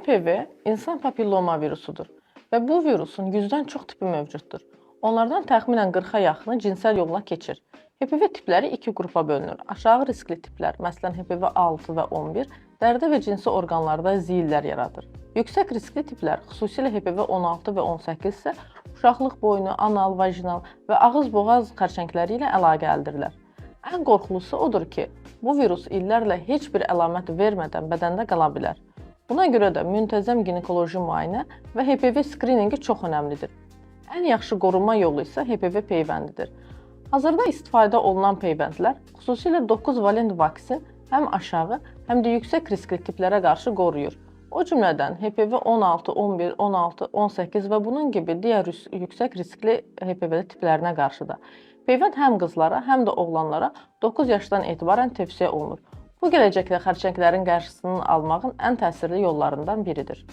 HPV insan papilloma virusudur və bu virusun 100-dən çox tipi mövcuddur. Onlardan təxminən 40-a yaxını cinsəl yolla keçir. HPV tipləri iki qrupa bölünür. Aşağı riskli tiplər, məsələn HPV 6 və 11, dərdə və cinsi orqanlarda ziyillər yaradır. Yüksək riskli tiplər, xüsusilə HPV 16 və 18 isə uşaqlıq boynu, anal, vajinal və ağız-boğaz xərçəngləri ilə əlaqəldirlər. Ən qorxulusu odur ki, bu virus illərlə heç bir əlamət vermədən bədəndə qala bilər. Buna görə də müntəzəm ginekoloji müayinə və HPV skrininqi çox önəmlidir. Ən yaxşı qorunma yolu isə HPV peyvəndidir. Hazırda istifadə olunan peyvəndlər, xüsusilə 9 valent vaksin həm aşağı, həm də yüksək riskli tiplərə qarşı qoruyur. O cümlədən HPV 16, 11, 16, 18 və bunun kimi digər yüksək riskli HPV tiplərinə qarşı da. Peyvənd həm qızlara, həm də oğlanlara 9 yaşdan etibarən tövsiyə olunur. Bu, gələcəkdə xərçənglərin qarşısını almağın ən təsirli yollarından biridir.